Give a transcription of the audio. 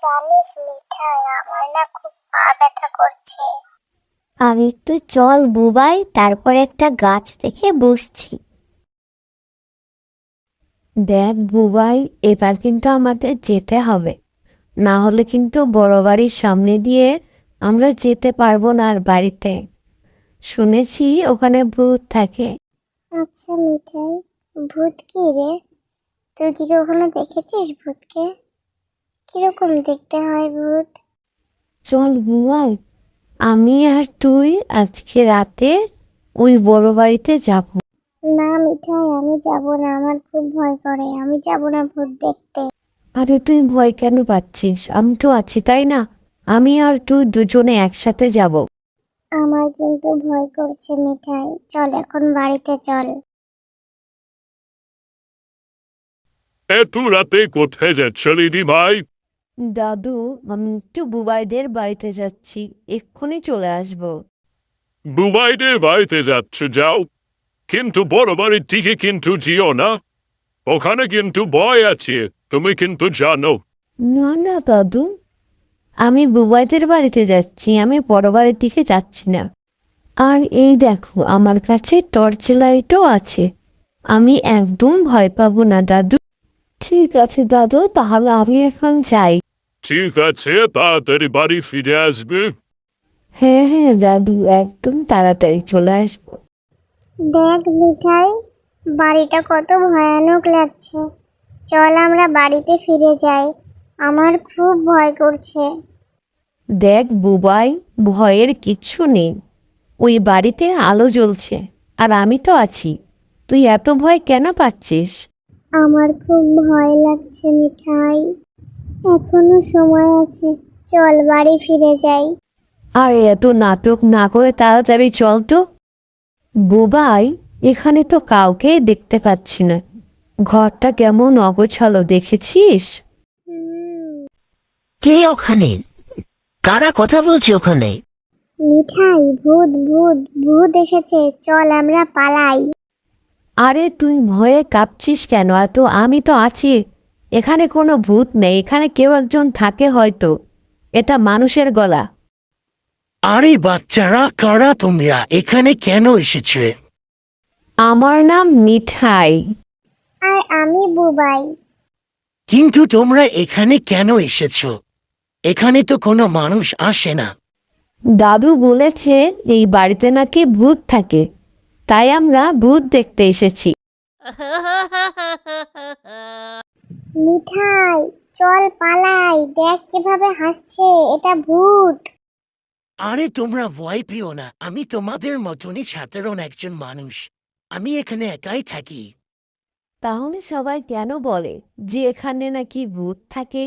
জানিস মিঠাই, আমার না খুব পা ব্যথা করছে। আমি একটু চল বুবাই, তারপর একটা গাছ দেখে বসছি। দেখ বুবাই, এবার কিন্তু আমাদের যেতে হবে, না হলে কিন্তু বড় বাড়ির সামনে দিয়ে আমরা যেতে পারবো না আর বাড়িতে। শুনেছি ওখানে ভূত থাকে। আচ্ছা মিঠাই, ভূত কি রে? তুই কি কখনো দেখেছিস ভূতকে? কিরকম দেখতে হয় ভূত? চল বুবাই, আমি আর তুই আজকে রাতে ওই বড় বাড়িতে যাব। না মিঠাই, আমি যাব না, আমার খুব ভয় করে, আমি যাব না ভূত দেখতে। আরে তুই ভয় কেন পাচ্ছিস? আমি তো আছি, তাই না? আমি আর তুই দুজনে একসাথে যাব। আমার কিন্তু ভয় করছে মিঠাই, চল এখন বাড়িতে চল। এত রাতে কোথায় যাচ্ছ দিদি ভাই? দাদু, আমি একটু বুবাইদের বাড়িতে যাচ্ছি, এক্ষুনি চলে আসবো। বুবাইদের বাড়িতে যাচ্ছ, যাও, কিন্তু বড় বাড়ির দিকে কিন্তু যেও না, ওখানে কিন্তু ভয় আছে, তুমি কিন্তু জানো। না না দাদু, আমি বুবাইদের বাড়িতে যাচ্ছি, আমি বড় বাড়ির দিকে যাচ্ছি না। আর এই দেখো, আমার কাছে টর্চ লাইটও আছে, আমি একদম ভয় পাবো না দাদু। ঠিক আছে দাদু, তাহলে আমি এখন যাই। ঠিক আছে, তাড়াতাড়ি বাড়ি ফিরে আসবে। হ্যাঁ হ্যাঁ দাদু, একদম তাড়াতাড়ি চলে আসবো। দেখ মিঠাই, বাড়িটা কত ভয়ানক লাগছে, চল আমরা বাড়িতে ফিরে যাই, আমার খুব ভয় করছে। দেখ বুবাই, ভয়ের কিচ্ছু নেই, ওই বাড়িতে আলো জ্বলছে আর আমি তো আছি। তুই এত ভয় কেন পাচ্ছিস? আমার খুব ভয় লাগছে মিঠাই, এখনো সময় আছে, চল বাড়ি ফিরে যাই। আর এত নাটক না করে তাড়াতাড়ি চল তো। বুবাই, এখানে তো কাউকেই দেখতে পাচ্ছি না, ঘরটা কেমন অগোছালো দেখেছিস? কে ওখানে? কারা কথা বলছে ওখানে? মিঠাই, ভূত ভূত ভূত এসেছে, চল আমরা পালাই। আরে তুই ভয়ে কাঁপছিস কেন এত? আমি তো আছি, এখানে কোনো ভূত নেই, এখানে কেউ একজন থাকে হয়তো, এটা মানুষের গলা। আরে বাচ্চারা, কারা তোমরা? এখানে কেন এসেছে? আমার নাম মিঠাই। আর আমি বুবাই। কিন্তু তোমরা এখানে কেন এসেছো? এখানে তো কোনো মানুষ আসে না। দাদু বলেছে এই বাড়িতে নাকি ভূত থাকে, তাই আমরা ভূত দেখতে এসেছি। মিঠাই, চল পালাই, দেখ কিভাবে হাসছে, এটা ভূত। আরে তোমরা ভয় পেও না, আমি তোমাদের মতনই সাধারণ একজন মানুষ। আমি এখানে একাই থাকি। তাহলে সবাই কেন বলে যে এখানে নাকি ভূত থাকে?